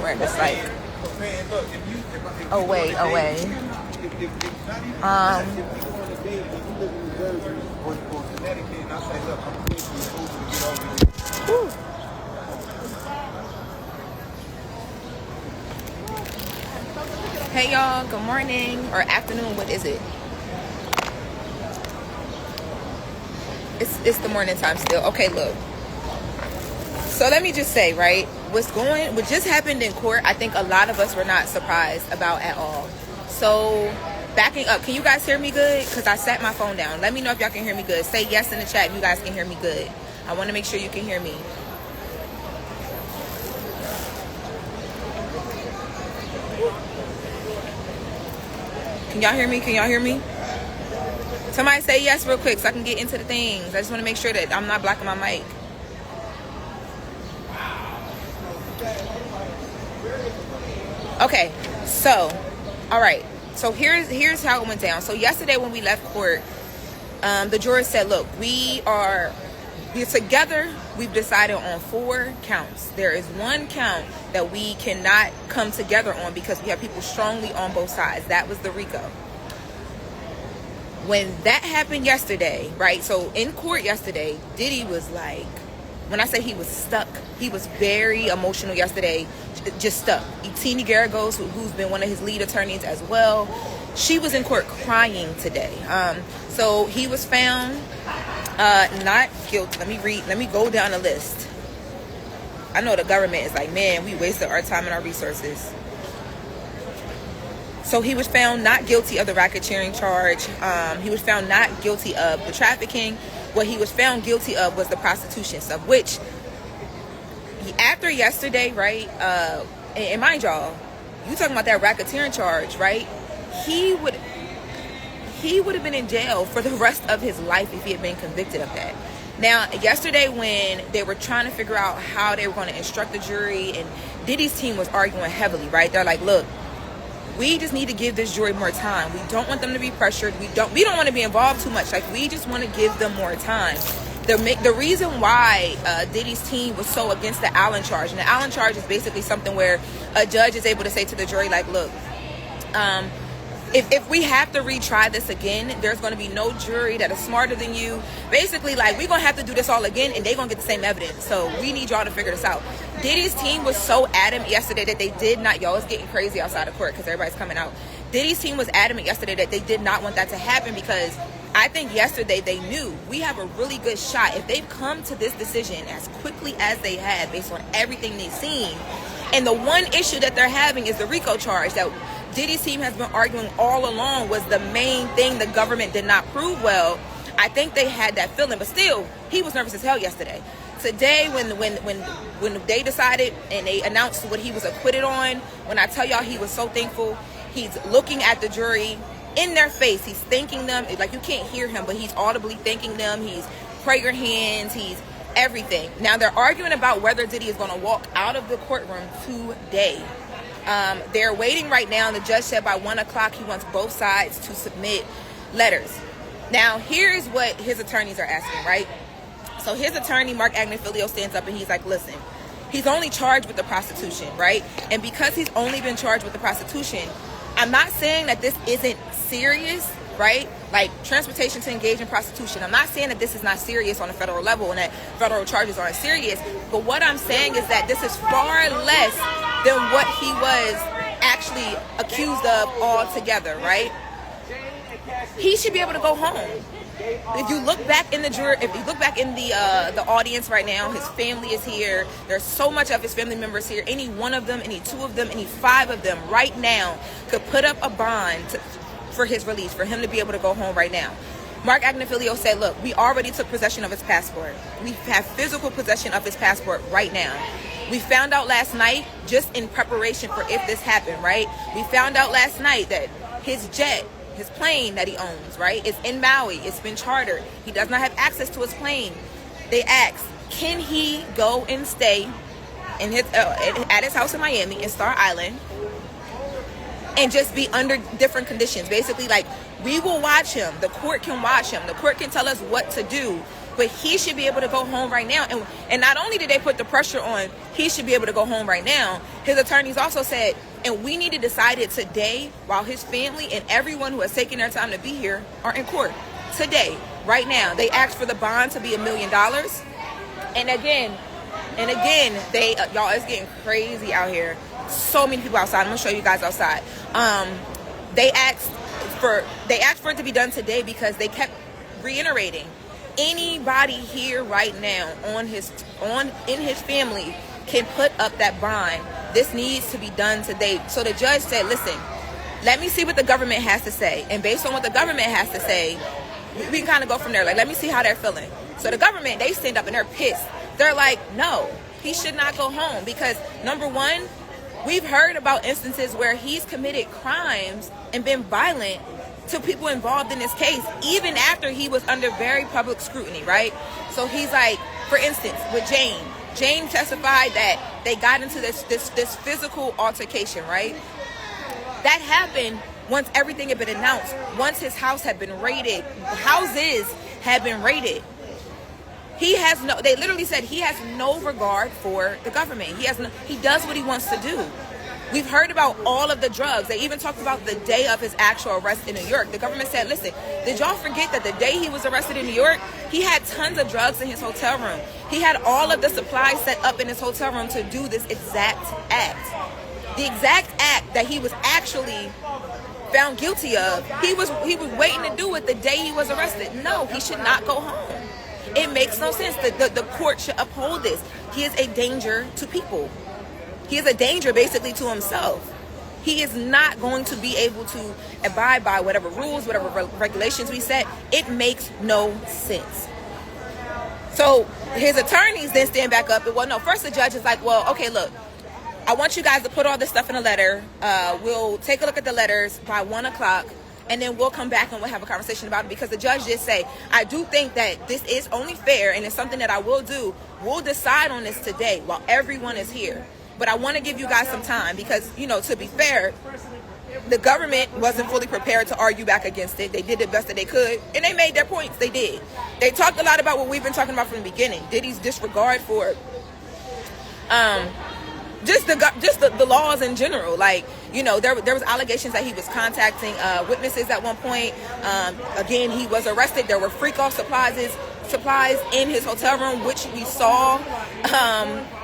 somewhere that's like away. Whew. Hey y'all, good morning or afternoon. What is it? It's the morning time still. Okay, look. So let me just say, right, what just happened in court, I think a lot of us were not surprised about at all. So backing up, can you guys hear me good? Because I sat my phone down. Let me know if y'all can hear me good. Say yes in the chat if you guys can hear me good. I want to make sure you can hear me. Can y'all hear me? Can y'all hear me? Somebody say yes real quick so I can get into the things. I just want to make sure that I'm not blocking my mic. Okay, so, all right. So here's how it went down. So yesterday when we left court, the jurors said, look, we're together. We've decided on 4 counts. There is 1 count that we cannot come together on because we have people strongly on both sides. That was the RICO. When that happened yesterday, right? So in court yesterday, Diddy was like, when I say he was stuck, he was very emotional yesterday, just stuck. Teeny Garagos, who's been one of his lead attorneys as well, she was in court crying today. So he was found not guilty. Let me go down the list. I know the government is like, man, we wasted our time and our resources. So he was found not guilty of the racketeering charge. He was found not guilty of the trafficking. What he was found guilty of was the prostitution stuff, which after yesterday, right? And mind y'all, you talking about that racketeering charge, right? He would have been in jail for the rest of his life if he had been convicted of that. Now, yesterday when they were trying to figure out how they were going to instruct the jury, and Diddy's team was arguing heavily, right? They're like, look, we just need to give this jury more time. We don't want them to be pressured. We don't want to be involved too much. Like, we just want to give them more time. The reason why Diddy's team was so against the Allen charge, and the Allen charge is basically something where a judge is able to say to the jury, like, look, if we have to retry this again, there's going to be no jury that is smarter than you. Basically, like, we're going to have to do this all again, and they're going to get the same evidence. So we need y'all to figure this out. Diddy's team was so adamant yesterday that they did not, y'all, it's getting crazy outside of court because everybody's coming out. Diddy's team was adamant yesterday that they did not want that to happen because I think yesterday they knew we have a really good shot. If they've come to this decision as quickly as they have based on everything they've seen, and the one issue that they're having is the RICO charge that Diddy's team has been arguing all along was the main thing the government did not prove well. I think they had that feeling, but still, he was nervous as hell yesterday. Today, when they decided and they announced what he was acquitted on, when I tell y'all he was so thankful, he's looking at the jury in their face. He's thanking them. Like, you can't hear him, but he's audibly thanking them. He's prayer hands. He's everything. Now, they're arguing about whether Diddy is going to walk out of the courtroom today. They're waiting right now, and the judge said by 1 o'clock he wants both sides to submit letters. Now, here's what his attorneys are asking, right? So his attorney, Mark Agnifilio, stands up and he's like, listen, he's only charged with the prostitution, right? And because he's only been charged with the prostitution, I'm not saying that this isn't serious, right? Like, transportation to engage in prostitution. I'm not saying that this is not serious on a federal level and that federal charges aren't serious. But what I'm saying is that this is far less than what he was actually accused of altogether, right? He should be able to go home. If you look back in the jury, if you look back in the audience right now, his family is here. There's so much of his family members here. Any one of them, any 2 of them, any 5 of them right now could put up a bond for his release, for him to be able to go home right now. Mark Agnifilio said, look, we already took possession of his passport. We have physical possession of his passport right now. We found out last night, just in preparation for if this happened, right? We found out last night that his jet, his plane that he owns, right, is in Maui. It's been chartered. He does not have access to his plane. They asked, can he go and stay in his at his house in Miami, in Star Island, and just be under different conditions? Basically, like, we will watch him. The court can watch him. The court can tell us what to do. but he should be able to go home right now. And not only did they put the pressure on, he should be able to go home right now, his attorneys also said, and we need to decide it today while his family and everyone who has taken their time to be here are in court. Today, right now. They asked for the bond to be $1 million. And again, they, y'all, it's getting crazy out here. So many people outside. I'm going to show you guys outside. They asked for it to be done today because they kept reiterating, anybody here right now in his family can put up that bond. This needs to be done today. So the judge said, listen, let me see what the government has to say. And based on what the government has to say, we can kind of go from there. Like, let me see how they're feeling. So the government, they stand up and they're pissed. They're like, no, he should not go home because, number one, we've heard about instances where he's committed crimes and been violent to people involved in this case, even after he was under very public scrutiny, right? So he's like, for instance, with Jane testified that they got into this physical altercation, right? That happened once everything had been announced, once his house had been raided, houses had been raided. They literally said he has no regard for the government. He does what he wants to do. We've heard about all of the drugs. They even talked about the day of his actual arrest in New York. The government said, listen, did y'all forget that the day he was arrested in New York, he had tons of drugs in his hotel room. He had all of the supplies set up in his hotel room to do this exact act. The exact act that he was actually found guilty of, he was waiting to do it the day he was arrested. No, he should not go home. It makes no sense. The court should uphold this. He is a danger to people. He is a danger basically to himself. He is not going to be able to abide by whatever rules, whatever regulations we set. It makes no sense. So his attorneys then stand back up and, well, no, first the judge is like, well, okay, look, I want you guys to put all this stuff in a letter. We'll take a look at the letters by 1 o'clock. And then we'll come back and we'll have a conversation about it, because the judge did say, I do think that this is only fair and it's something that I will do. We'll decide on this today while everyone is here. But I want to give you guys some time because, to be fair, the government wasn't fully prepared to argue back against it. They did the best that they could, and they made their points. They did. They talked a lot about what we've been talking about from the beginning. Diddy's disregard for just the laws in general. Like, there was allegations that he was contacting witnesses at one point. Again, he was arrested. There were freak-off supplies in his hotel room, which we saw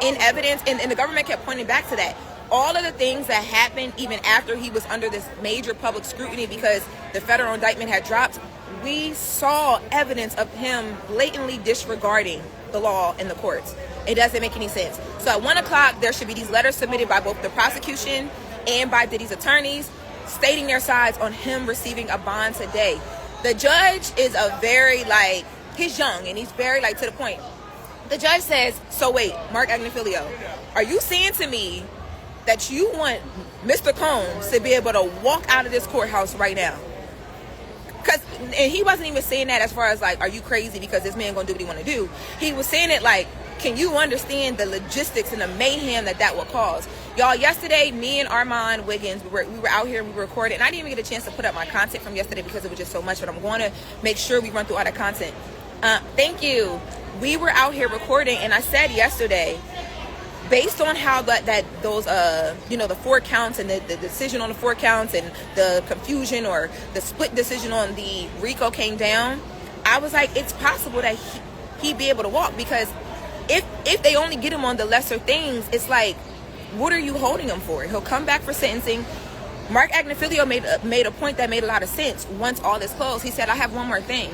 in evidence, and the government kept pointing back to that. All of the things that happened even after he was under this major public scrutiny because the federal indictment had dropped, we saw evidence of him blatantly disregarding the law in the courts. It doesn't make any sense. So at 1 o'clock, there should be these letters submitted by both the prosecution and by Diddy's attorneys stating their sides on him receiving a bond today. The judge is he's young and he's very to the point. The judge says, so wait, Mark Agnifilio, are you saying to me that you want Mr. Combs to be able to walk out of this courthouse right now? And he wasn't even saying that as far as are you crazy because this man gonna do what he want to do. He was saying it can you understand the logistics and the mayhem that will cause? Y'all, yesterday, me and Armand Wiggins, we were out here and we were recording, and I didn't even get a chance to put up my content from yesterday because it was just so much, but I'm going to make sure we run through all the content. Thank you. We were out here recording, and I said yesterday, based on how those the 4 counts and the decision on the 4 counts and the confusion or the split decision on the RICO came down, I was like, it's possible that he'd be able to walk, because if they only get him on the lesser things, it's what are you holding him for? He'll come back for sentencing. Mark Agnifilio made a point that made a lot of sense once all is closed. He said, I have one more thing.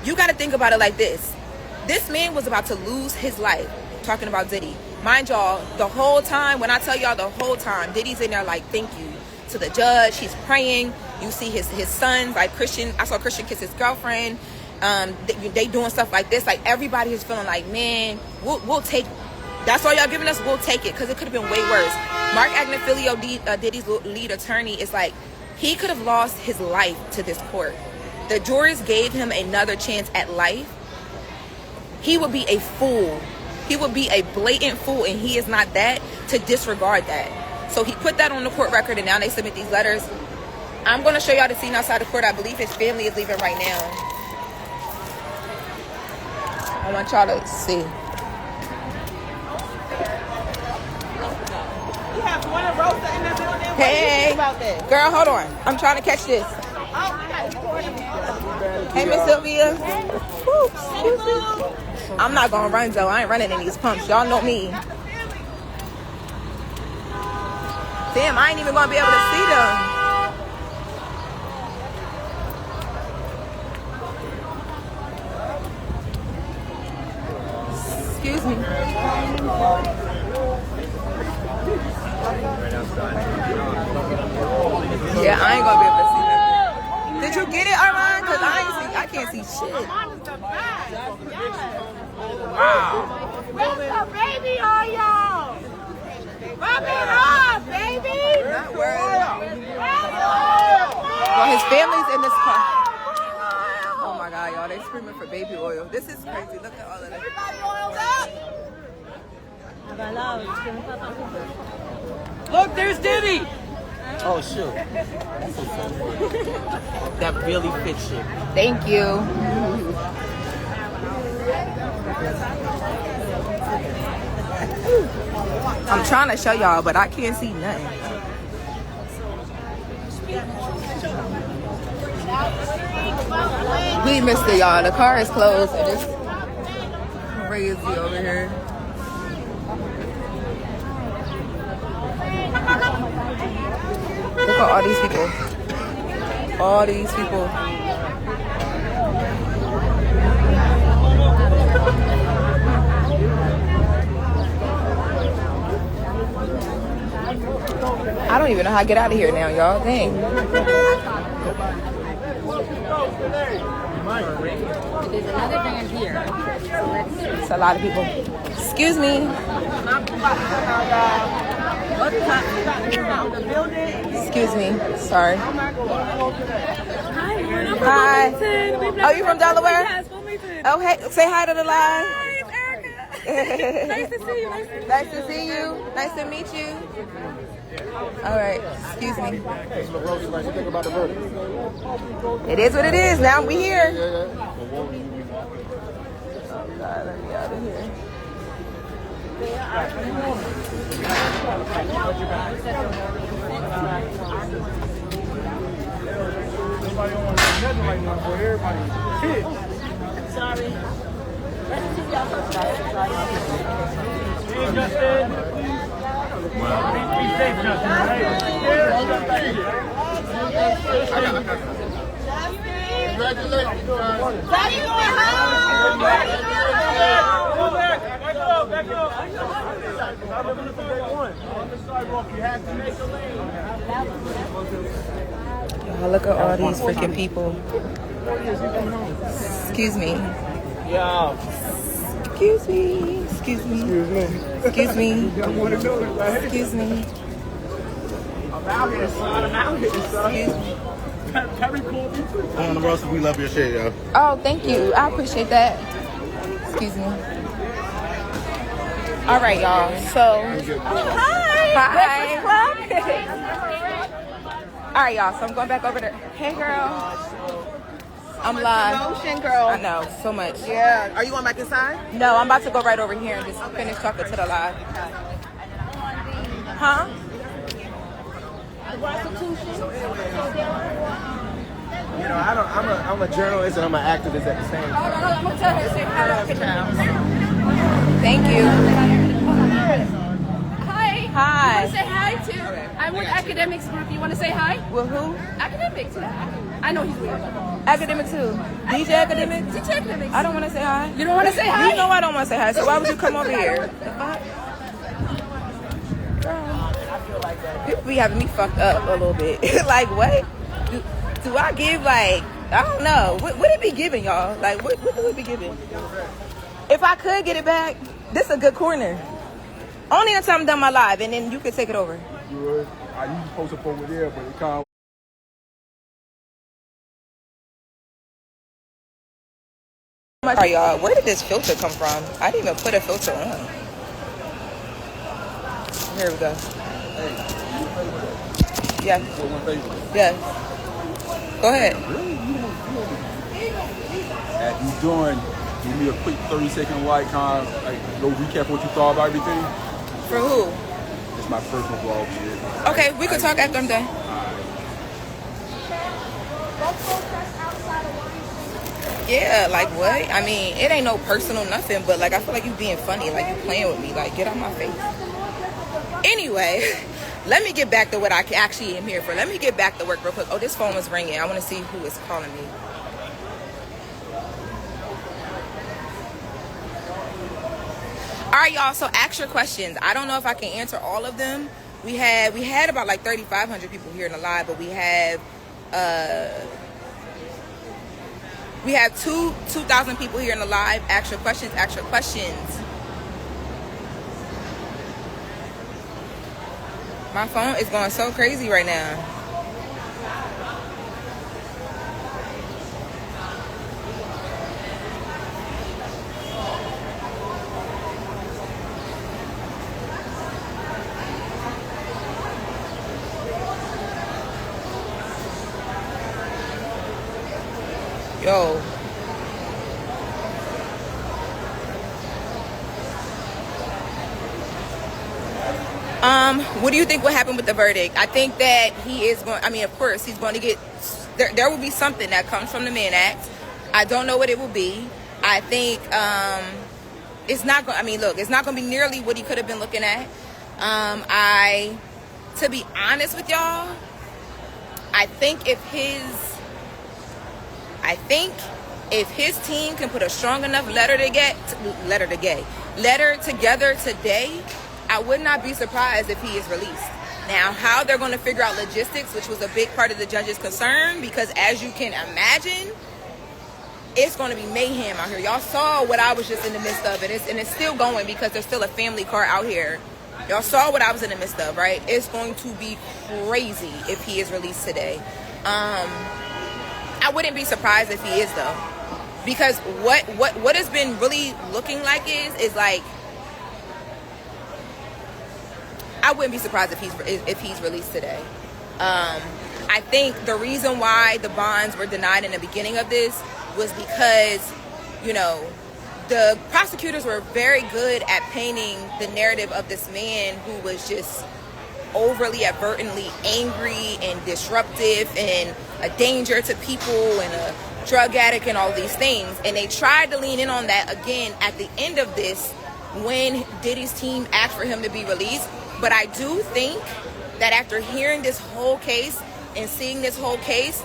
You got to think about it like this. This man was about to lose his life, talking about Diddy. Mind y'all, the whole time, when I tell y'all the whole time, Diddy's in there thank you to the judge. He's praying. You see his sons, Christian. I saw Christian kiss his girlfriend. They doing stuff like this. Everybody is feeling man, we'll take. That's all y'all giving us. We'll take it, because it could have been way worse. Mark Agnifilio, Diddy's lead attorney, is he could have lost his life to this court. The jurors gave him another chance at life. He would be a fool. He would be a blatant fool, and he is not that, to disregard that. So he put that on the court record, and now they submit these letters. I'm going to show y'all the scene outside the court. I believe his family is leaving right now. I want y'all to see. We have Loren Lorosa in the building. Hey, about that? Girl, hold on. I'm trying to catch this. Hey, Miss Sylvia. Woo, excuse me. I'm not gonna run though. I ain't running in these pumps. Y'all know me. Damn, I ain't even gonna be able to see them. Excuse me. Yeah, I ain't gonna be able to see them. Did you get it, Armand? Cause I can't see shit. Wow. Where's the baby on y'all? Rub it off, baby. Not worried. Well, his family's in this car. Oh my God, y'all, they screaming for baby oil. This is crazy. Look at all of this. Everybody oiled up. Look, there's Diddy. Oh, shoot. That really fits you. Thank you. I'm trying to show y'all, but I can't see nothing. We missed it, y'all. The car is closed. And it's crazy over here. Look at all these people. All these people. I don't even know how to get out of here now, y'all. Dang. There's another van here. It's a lot of people. Excuse me. Excuse me. Sorry. Hi. Oh, you from Delaware? Oh, hey. Say hi to the live. Hi, it's Erica. Nice to see you. Nice to see you. Nice to meet you. All right. Excuse me. It is what it is. Now we here. Oh God, let me out of here. Sorry. Be safe, Justin. Congratulations. Back up. I'm looking for big one. On the sidewalk, you have to make a lane. Y'all, look at all these freaking people. Excuse me. Yo. Excuse me. Excuse me. Excuse me. Excuse me. I'm out here, son. Excuse me. Terry called me too. Loren Lorosa, we love your shit, yo. Oh, thank you. I appreciate that. Excuse me. All right, y'all. So, hi. All right, y'all. So I'm going back over there. Hey, girl. I'm live. Promotion, girl. I know so much. Yeah. Are you going back inside? No, I'm about to go right over here and just finish talking to the live. Huh? You know, I'm a journalist and I'm an activist at the same time. I'm gonna tell her to say hi. Thank you. Hi. Hi. You want to say hi to? I'm with Academics Group. You want to say hi? With who? Academics. I know he's weird. Academics who? DJ Academics? DJ Academics. I don't want to say hi. You don't want to say hi? You know I don't want to say hi, so why would you come over here? The fuck? Girl. People be having me fucked up a little bit. Like, what? Do I give, like, I don't know. What it be giving, y'all? Like, what do it be giving? If I could get it back, this is a good corner. Only until I'm done my live, and then you can take it over. Good. I used to post up over there, but it can't. Alright, y'all, where did this filter come from? I didn't even put a filter on. Here we go. Yeah. Yeah. Go ahead. You doing give me a quick 30-second like no recap what you thought about everything. For who? It's my personal vlog shit. Okay, we could talk after I'm done. Yeah, like what? I mean, it ain't no personal nothing, but like I feel like you being funny, like you playing with me, like get out my face. Anyway, let me get back to what I actually am here for. Let me get back to work real quick. Oh, this phone was ringing. I want to see who is calling me. All right, y'all. So ask your questions. I don't know if I can answer all of them. We had about like 3,500 people here in the live, but we have 2,000 people here in the live. Ask your questions. Ask your questions. My phone is going so crazy right now. Yo. What do you think will happen with the verdict? I think that he is going, I mean, of course, he's going to get, there will be something that comes from the Mann Act. I don't know what it will be. I think it's not going, I mean, look, it's not going to be nearly what he could have been looking at. To be honest with y'all, I think if his team can put a strong enough letter together today, I would not be surprised if he is released. Now, how they're going to figure out logistics, which was a big part of the judge's concern, because as you can imagine, it's going to be mayhem out here. Y'all saw what I was just in the midst of, and it's still going because there's still a family car out here. Y'all saw what I was in the midst of, right? It's going to be crazy if he is released today. I wouldn't be surprised if he is, though, because what has been really looking like is like, I wouldn't be surprised if he's released today. I think the reason why the bonds were denied in the beginning of this was because, you know, the prosecutors were very good at painting the narrative of this man who was just overly advertently angry and disruptive and a danger to people and a drug addict and all these things. And they tried to lean in on that again at the end of this when Diddy's team asked for him to be released. But I do think that after hearing this whole case and seeing this whole case,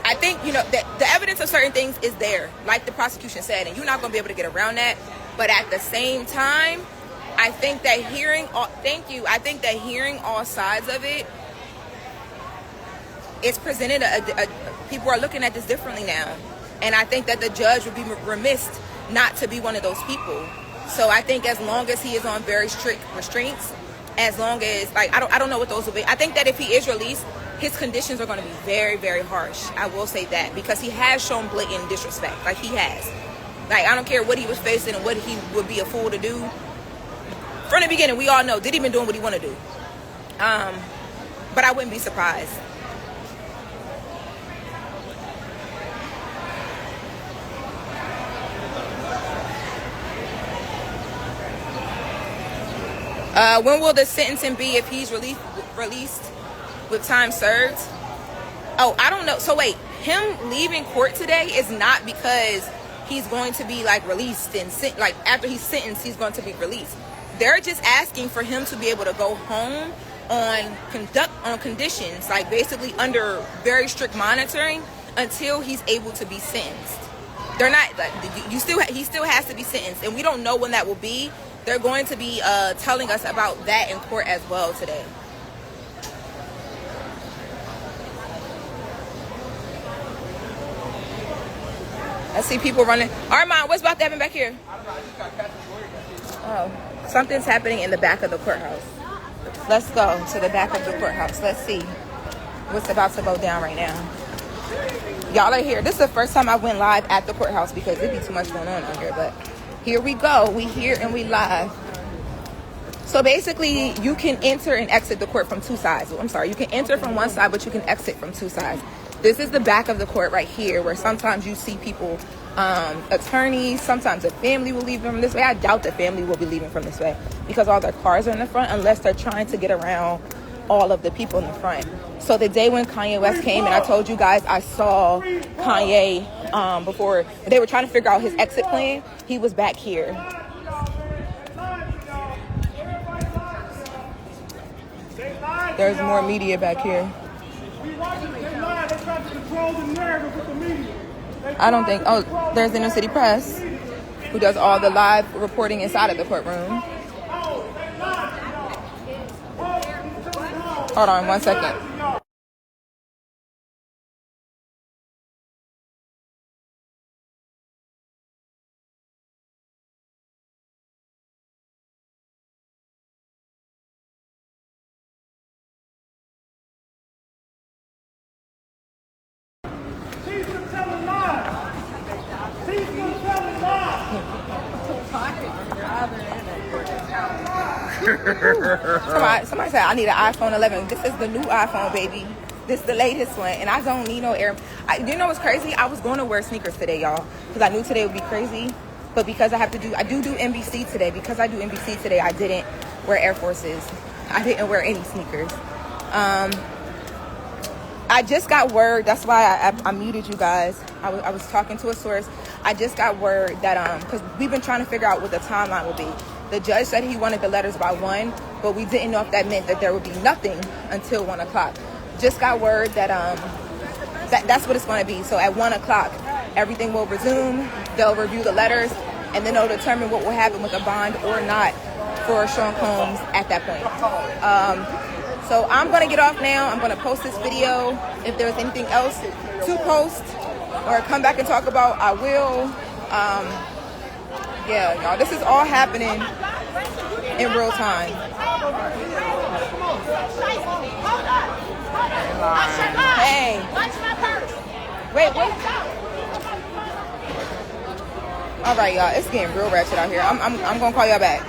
I think, you know, that the evidence of certain things is there, like the prosecution said, and you're not going to be able to get around that. But at the same time, I think that hearing all sides of it, it's presented people are looking at this differently now. And I think that the judge would be remiss not to be one of those people. So I think as long as he is on very strict restraints, as long as, like, I don't know what those will be. I think that if he is released, his conditions are going to be very, very harsh. I will say that, because he has shown blatant disrespect. Like, he has. Like, I don't care what he was facing and what he would be a fool to do. From the beginning, we all know Diddy been doing what he want to do. But I wouldn't be surprised. When will the sentencing be if he's released with time served? Oh, I don't know. So wait, him leaving court today is not because he's going to be like released and like after he's sentenced, he's going to be released. They're just asking for him to be able to go home on conditions, like basically under very strict monitoring until he's able to be sentenced. They're not like he still has to be sentenced, and we don't know when that will be. They're going to be telling us about that in court as well today. I see people running. Armand, what's about to happen back here? Oh, something's happening in the back of the courthouse. Let's go to the back of the courthouse. Let's see what's about to go down right now. Y'all are here. This is the first time I went live at the courthouse because there'd be too much going on out here, but here we go. We here and we live. So basically, you can enter and exit the court from two sides. I'm sorry, you can enter from one side, but you can exit from two sides. This is the back of the court right here, where sometimes you see people attorneys. Sometimes the family will leave from this way. I doubt the family will be leaving from this way because all their cars are in the front, unless they're trying to get around all of the people in the front. So the day when Kanye West came, and I told you guys I saw Kanye before they were trying to figure out his exit plan, he was back here. There's more media back here. I don't think, oh, there's the New City Press, who does all the live reporting inside of the courtroom. Hold on 1 second. Somebody said I need an iPhone 11. This is the new iPhone, baby. This is the latest one, and I don't need no air. You know what's crazy? I was going to wear sneakers today, y'all, because I knew today would be crazy. But because I do NBC today. Because I do NBC today, I didn't wear Air Forces. I didn't wear any sneakers. I just got word. That's why I muted you guys. I was talking to a source. I just got word that because we've been trying to figure out what the timeline will be. The judge said he wanted the letters by 1, but we didn't know if that meant that there would be nothing until 1 o'clock. Just got word that that's what it's going to be. So at 1 o'clock, everything will resume. They'll review the letters, and then they'll determine what will happen with a bond or not for Sean Combs at that point. So I'm going to get off now. I'm going to post this video. If there's anything else to post or come back and talk about, I will. Yeah, y'all, this is all happening in real time. Hey. Wait. All right, y'all, it's getting real ratchet out here. I'm going to call y'all back.